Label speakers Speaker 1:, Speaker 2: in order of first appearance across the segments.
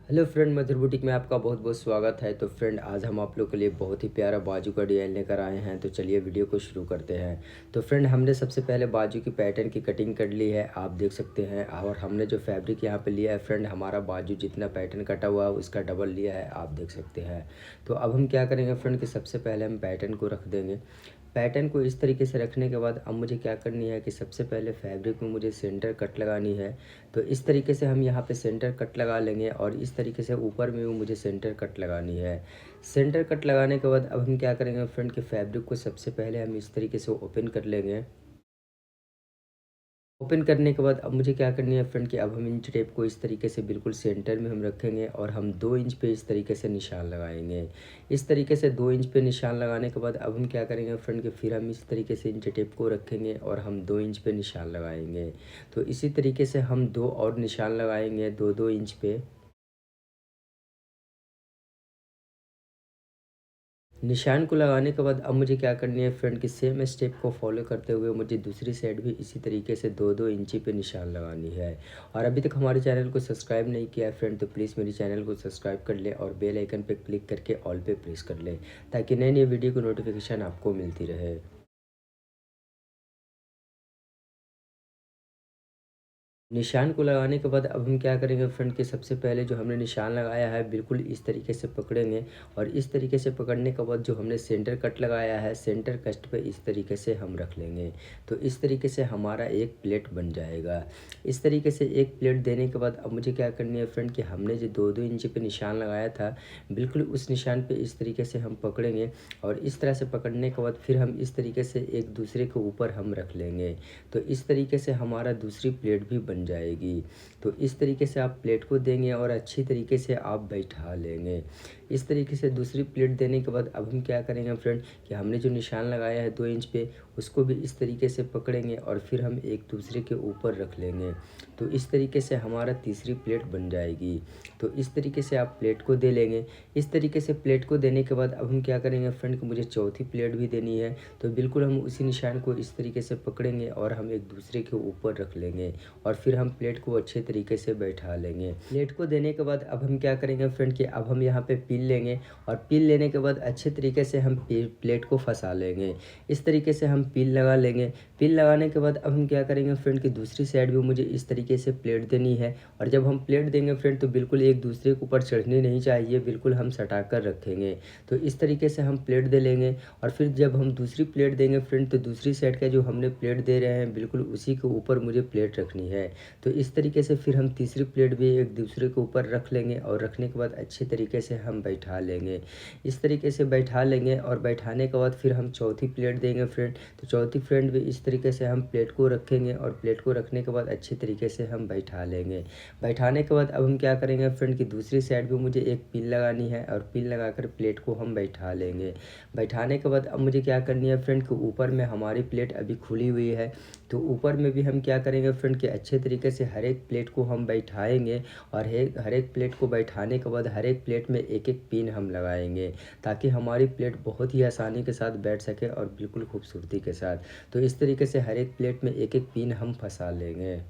Speaker 1: Hello friend, मधुर boutique में आपका बहुत बहुत स्वागत है। तो फ्रेंड, आज हम आप लोग के लिए बहुत ही प्यारा बाजू का डिज़ाइन लेकर आए हैं। तो चलिए वीडियो को शुरू करते हैं। तो फ्रेंड, हमने सबसे पहले बाजू की पैटर्न की कटिंग कर ली है, आप देख सकते हैं। और हमने जो फैब्रिक यहाँ पे लिया है फ्रेंड, हमारा बाजू जितना पैटर्न कटा हुआ है उसका डबल लिया है, आप देख सकते हैं। तो अब हम क्या करेंगे फ्रेंड कि सबसे पहले हम पैटर्न को रख देंगे। पैटर्न को इस तरीके से रखने के बाद अब मुझे क्या करनी है कि सबसे पहले फैब्रिक में मुझे सेंटर कट लगानी है। तो इस तरीके से हम यहाँ पे सेंटर कट लगा लेंगे और इस तरीके से ऊपर में भी मुझे सेंटर कट लगानी है। सेंटर कट लगाने के बाद अब हम क्या करेंगे फ्रंट के फैब्रिक को सबसे पहले हम इस तरीके से ओपन कर लेंगे। ओपन करने के बाद अब मुझे क्या करनी है फ्रंट की, अब हम इंच टेप को इस तरीके से बिल्कुल सेंटर में हम रखेंगे और हम 2 इंच पे इस तरीके से निशान लगाएंगे। इस तरीके से 2 इंच पे निशान लगाने के बाद अब हम क्या करेंगे फ्रंट के, फिर हम इस तरीके से इंच टेप को रखेंगे और हम 2 इंच पे निशान लगाएंगे। तो इसी तरीके से हम दो और निशान लगाएंगे 2-2 इंच पे। निशान को लगाने के बाद अब मुझे क्या करनी है फ्रंट की, सेम स्टेप को फॉलो करते हुए मुझे दूसरी साइड भी इसी तरीके से 2-2 इंची पे निशान लगानी है। और अभी तक हमारे चैनल को सब्सक्राइब नहीं किया है फ्रेंड, तो प्लीज़ मेरे चैनल को सब्सक्राइब कर ले और बेल आइकन पे क्लिक करके ऑल पे प्रेस कर ले, ताकि नई नई वीडियो की नोटिफिकेशन आपको मिलती रहे। निशान को लगाने के बाद अब हम क्या करेंगे फ्रंट के, सबसे पहले जो हमने निशान लगाया है बिल्कुल इस तरीके से पकड़ेंगे। और इस तरीके से पकड़ने के बाद जो हमने सेंटर कट लगाया है, सेंटर कट पे इस तरीके से हम रख लेंगे। तो इस तरीके से हमारा एक प्लेट बन जाएगा। इस तरीके से एक प्लेट देने के बाद अब मुझे क्या करनी है फ्रंट कि, हमने जो 2-2 इंची पे निशान लगाया था बिल्कुल उस निशान पे इस तरीके से हम पकड़ेंगे। और इस तरह से पकड़ने के बाद फिर हम इस तरीके से एक दूसरे के ऊपर हम रख लेंगे। तो इस तरीके से हमारा दूसरी प्लेट भी बन जाएगी। तो इस तरीके से आप प्लेट को देंगे और अच्छी तरीके से आप बैठा लेंगे। इस तरीके से दूसरी प्लेट देने के बाद अब हम क्या करेंगे फ्रेंड कि, हमने जो निशान लगाया है 2 इंच पे उसको भी इस तरीके से पकड़ेंगे और फिर हम एक दूसरे के ऊपर रख लेंगे। तो इस तरीके से हमारा तीसरी प्लेट बन जाएगी। तो इस तरीके से आप प्लेट को दे लेंगे। इस तरीके से प्लेट को देने के बाद अब हम क्या करेंगे फ्रेंड कि, मुझे चौथी प्लेट भी देनी है। तो बिल्कुल हम उसी निशान को इस तरीके से पकड़ेंगे और हम एक दूसरे के ऊपर रख लेंगे और फिर हम प्लेट को अच्छे तरीके से बैठा लेंगे। प्लेट को देने के बाद अब हम क्या करेंगे फ्रेंड कि, अब हम यहाँ पे पील लेंगे और पील लेने के बाद अच्छे तरीके से हम प्लेट को फंसा लेंगे। इस तरीके से हम पील लगा लेंगे। पील लगाने के बाद अब हम क्या करेंगे फ्रेंड कि, दूसरी साइड भी मुझे इस तरीके से प्लेट देनी है। और जब हम प्लेट देंगे फ्रेंड तो बिल्कुल एक दूसरे के ऊपर चढ़नी नहीं चाहिए, बिल्कुल हम सटा कर रखेंगे। तो इस तरीके से हम प्लेट दे लेंगे। और फिर जब हम दूसरी प्लेट देंगे फ्रेंड तो दूसरी साइड का जो हमने प्लेट दे रहे हैं बिल्कुल उसी के ऊपर मुझे प्लेट रखनी है। तो इस तरीके से फिर हम तीसरी प्लेट भी एक दूसरे के ऊपर रख लेंगे और रखने के बाद अच्छे तरीके से हम बैठा लेंगे। इस तरीके से बैठा लेंगे और बैठाने के बाद फिर हम चौथी प्लेट देंगे फ्रेंड। तो चौथी फ्रेंड भी इस तरीके से हम प्लेट को रखेंगे और प्लेट को रखने के बाद अच्छे तरीके से हम बैठा लेंगे। बैठाने के बाद अब हम क्या करेंगे फ्रेंड की, दूसरी साइड भी मुझे एक पिन लगानी है और पिन लगाकर प्लेट को हम बैठा लेंगे। बैठाने के बाद अब मुझे क्या करनी है फ्रेंड के, ऊपर में हमारी प्लेट अभी खुली हुई है। तो ऊपर में भी हम क्या करेंगे फ्रेंड के, अच्छे तरीके से हर एक प्लेट को हम बैठाएंगे। और हर एक प्लेट को बैठाने के बाद हर एक प्लेट में एक एक पिन हम लगाएंगे, ताकि हमारी प्लेट बहुत ही आसानी के साथ बैठ सके और बिल्कुल खूबसूरती के साथ। तो इस तरीके से हर एक प्लेट में एक एक पिन हम फंसा लेंगे।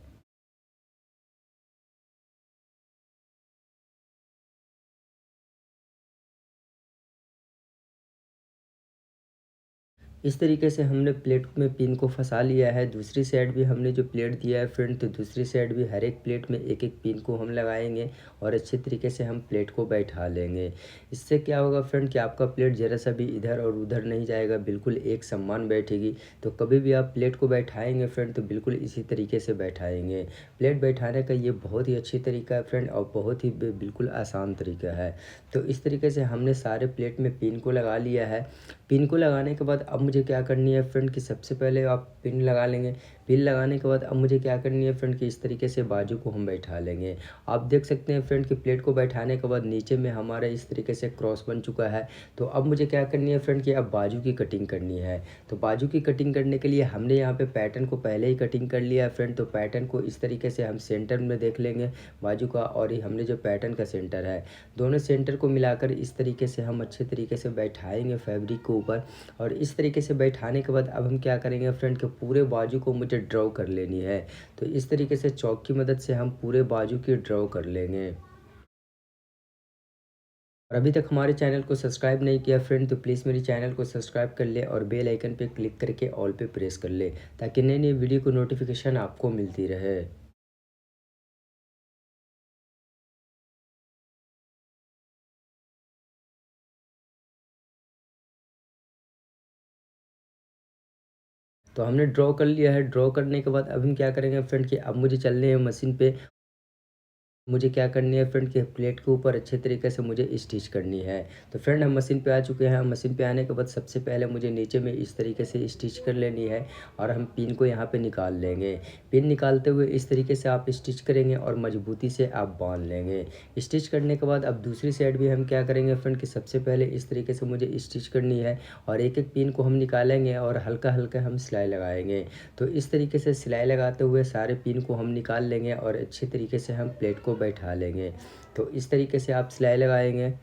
Speaker 1: इस तरीके से हमने प्लेट में पिन को फंसा लिया है। दूसरी साइड भी हमने जो प्लेट दिया है फ्रेंड, तो दूसरी साइड भी हर एक प्लेट में एक एक पिन को हम लगाएंगे और अच्छे तरीके से हम प्लेट को बैठा लेंगे। इससे क्या होगा फ्रेंड कि, आपका प्लेट ज़रा सा भी इधर और उधर नहीं जाएगा, बिल्कुल एक समान बैठेगी। तो कभी भी आप प्लेट को बैठाएंगे फ्रेंड तो बिल्कुल इसी तरीके से बैठाएंगे। प्लेट बैठाने का ये बहुत ही अच्छी तरीका है फ्रेंड और बहुत ही बिल्कुल आसान तरीका है। तो इस तरीके से हमने सारे प्लेट में पिन को लगा लिया है। पिन को लगाने के बाद अब मुझे क्या करनी है फ्रेंड कि, सबसे पहले आप पिन लगा लेंगे। पिन लगाने के बाद अब मुझे क्या करनी है फ्रेंड कि, इस तरीके से बाजू को हम बैठा लेंगे। आप देख सकते हैं फ्रेंड कि प्लेट को बैठाने के बाद नीचे में हमारा इस तरीके से क्रॉस बन चुका है। तो अब मुझे क्या करनी है फ्रेंड कि, अब बाजू की कटिंग करनी है। तो बाजू की कटिंग करने के लिए हमने यहाँ पे पैटर्न को पहले ही कटिंग कर लिया है फ्रेंड। तो पैटर्न को इस तरीके से हम सेंटर में देख लेंगे बाजू का, और ये हमने जो पैटर्न का सेंटर है, दोनों सेंटर को मिलाकर इस तरीके से हम अच्छे तरीके से बैठाएंगे फैब्रिक के ऊपर। और इस तरीके से बैठाने के बाद अब हम क्या करेंगे फ्रंट के, पूरे बाजू को मुझे ड्रॉ कर लेनी है। तो इस तरीके से चॉक की मदद से हम पूरे बाजू की ड्रॉ कर लेंगे। और अभी तक हमारे चैनल को सब्सक्राइब नहीं किया फ्रेंड तो प्लीज़ मेरे चैनल को सब्सक्राइब कर ले और बेल आइकन पे क्लिक करके ऑल पे प्रेस कर ले, ताकि नई नई वीडियो को नोटिफिकेशन आपको मिलती रहे। तो हमने ड्रॉ कर लिया है। ड्रॉ करने के बाद अब हम क्या करेंगे फ्रेंड कि अब मुझे चलने हैं मशीन पे। मुझे क्या करनी है फ्रेंड कि प्लेट के ऊपर अच्छे तरीके से मुझे स्टिच करनी है। तो फ्रेंड हम मशीन पे आ चुके हैं। मशीन पे आने के बाद सबसे पहले मुझे नीचे में इस तरीके से स्टिच कर लेनी है और हम पिन को यहाँ पे निकाल लेंगे। पिन निकालते हुए इस तरीके से आप स्टिच करेंगे और मजबूती से आप बांध लेंगे। स्टिच करने के बाद अब दूसरी साइड भी हम क्या करेंगे फ्रेंड कि सबसे पहले इस तरीके से मुझे स्टिच करनी है और एक एक पिन को हम निकालेंगे और हल्का हल्का हम सिलाई लगाएंगे। तो इस तरीके से सिलाई लगाते हुए सारे पिन को हम निकाल लेंगे और अच्छे तरीके से हम प्लेट को बैठा लेंगे। तो इस तरीके से आप सिलाई लगाएंगे।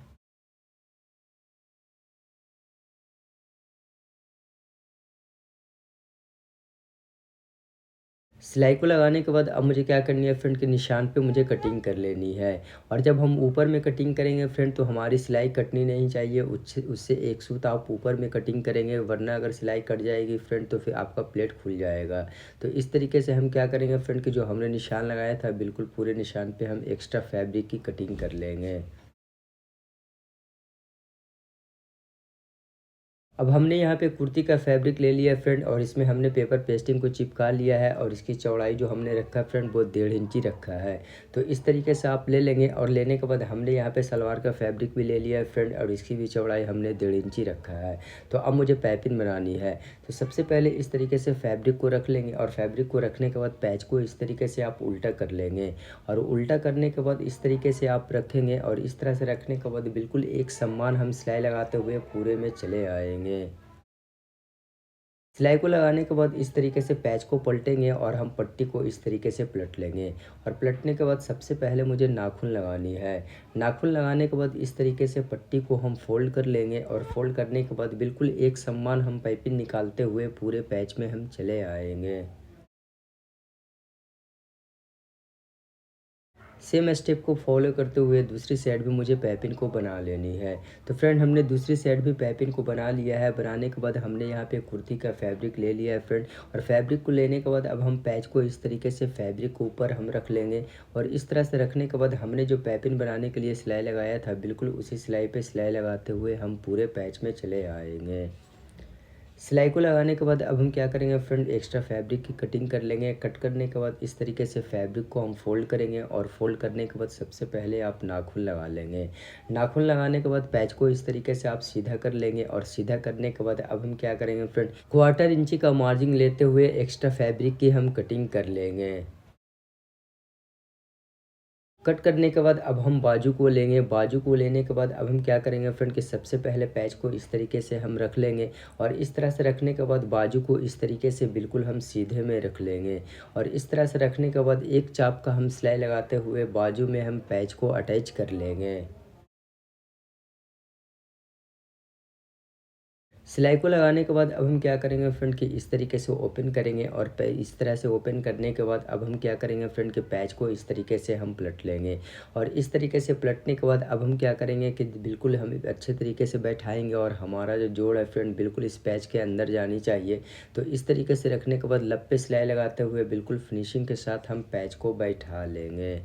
Speaker 1: सिलाई को लगाने के बाद अब मुझे क्या करनी है फ्रेंड के निशान पे मुझे कटिंग कर लेनी है। और जब हम ऊपर में कटिंग करेंगे फ्रेंड तो हमारी सिलाई कटनी नहीं चाहिए। उससे उससे एक सूत आप ऊपर में कटिंग करेंगे, वरना अगर सिलाई कट जाएगी फ्रेंड तो फिर आपका प्लेट खुल जाएगा। तो इस तरीके से हम क्या करेंगे फ्रेंड कि जो हमने निशान लगाया था बिल्कुल पूरे निशान पे हम एक्स्ट्रा फैब्रिक की कटिंग कर लेंगे। अब हमने यहाँ पे कुर्ती का फैब्रिक ले लिया है फ्रेंड और इसमें हमने पेपर पेस्टिंग को चिपका लिया है और इसकी चौड़ाई जो हमने रखा है फ्रेंड वो 1.5 इंची रखा है। तो इस तरीके से आप ले लेंगे और लेने के बाद हमने यहाँ पे सलवार का फैब्रिक भी ले लिया है फ्रेंड और इसकी भी चौड़ाई हमने 1.5 इंची रखा है। तो अब मुझे पाइपिंग बनानी है। तो सबसे पहले इस तरीके से फैब्रिक को रख लेंगे और फैब्रिक को रखने के बाद पैच को इस तरीके से आप उल्टा कर लेंगे और उल्टा करने के बाद इस तरीके से आप रखेंगे और इस तरह से रखने के बाद बिल्कुल एक समान हम सिलाई लगाते हुए पूरे में चले आएंगे। सिलाई को लगाने के बाद इस तरीके से पैच को पलटेंगे और हम पट्टी को इस तरीके से पलट लेंगे। और पलटने के बाद सबसे पहले मुझे नाखून लगानी है। नाखून लगाने के बाद इस तरीके से पट्टी को हम फोल्ड कर लेंगे और फोल्ड करने के बाद बिल्कुल एक समान हम पाइपिंग निकालते हुए पूरे पैच में हम चले आएंगे। सेम स्टेप को फॉलो करते हुए दूसरी साइड भी मुझे पाइपिंग को बना लेनी है। तो फ्रेंड हमने दूसरी साइड भी पाइपिंग को बना लिया है। बनाने के बाद हमने यहाँ पे कुर्ती का फैब्रिक ले लिया है फ्रेंड और फैब्रिक को लेने के बाद अब हम पैच को इस तरीके से फैब्रिक के ऊपर हम रख लेंगे और इस तरह से रखने के बाद हमने जो पाइपिंग बनाने के लिए सिलाई लगाया था बिल्कुल उसी सिलाई पे सिलाई लगाते हुए हम पूरे पैच में चले आएंगे। सिलाई को लगाने के बाद अब हम क्या करेंगे फ्रेंड एक्स्ट्रा फैब्रिक की कटिंग कर लेंगे। कट करने के बाद इस तरीके से फैब्रिक को हम फोल्ड करेंगे और फोल्ड करने के बाद सबसे पहले आप नाखून लगा लेंगे। नाखून लगाने के बाद पैच को इस तरीके से आप सीधा कर लेंगे और सीधा करने के बाद अब हम क्या करेंगे फ्रेंड 1/4 इंची का मार्जिन लेते हुए एक्स्ट्रा फैब्रिक की हम कटिंग कर लेंगे। कट करने के बाद अब हम बाजू को लेंगे। बाजू को लेने के बाद अब हम क्या करेंगे फ्रेंड कि सबसे पहले पैच को इस तरीके से हम रख लेंगे और इस तरह से रखने के बाद बाजू को इस तरीके से बिल्कुल हम सीधे में रख लेंगे। और इस तरह से रखने के बाद एक चाप का हम सिलाई लगाते हुए बाजू में हम पैच को अटैच कर लेंगे। सिलाई को लगाने के बाद अब हम क्या करेंगे फ्रेंड कि इस तरीके से ओपन करेंगे और इस तरह से ओपन करने के बाद अब हम क्या करेंगे फ्रेंड कि पैच को इस तरीके से हम पलट लेंगे। और इस तरीके से पलटने के बाद अब हम क्या करेंगे कि बिल्कुल हम अच्छे तरीके से बैठाएंगे और हमारा जो जोड़ है फ्रेंड बिल्कुल इस पैच के अंदर जानी चाहिए। तो इस तरीके से रखने के बाद लब पे सिलाई लगाते हुए बिल्कुल फिनिशिंग के साथ हम पैच को बैठा लेंगे।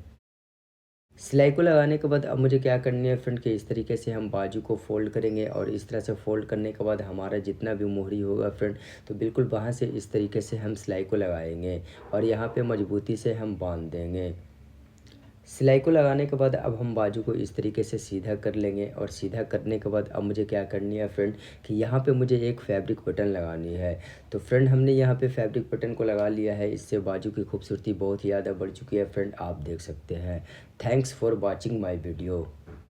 Speaker 1: सिलाई को लगाने के बाद अब मुझे क्या करनी है फ्रेंड कि इस तरीके से हम बाजू को फोल्ड करेंगे और इस तरह से फोल्ड करने के बाद हमारा जितना भी मोहरी होगा फ्रेंड तो बिल्कुल वहाँ से इस तरीके से हम सिलाई को लगाएंगे और यहाँ पे मजबूती से हम बांध देंगे। सिलाई को लगाने के बाद अब हम बाजू को इस तरीके से सीधा कर लेंगे और सीधा करने के बाद अब मुझे क्या करनी है फ्रेंड कि यहाँ पे मुझे एक फैब्रिक बटन लगानी है। तो फ्रेंड हमने यहाँ पे फैब्रिक बटन को लगा लिया है। इससे बाजू की खूबसूरती बहुत ही ज़्यादा बढ़ चुकी है फ्रेंड, आप देख सकते हैं। Thanks for watching my video.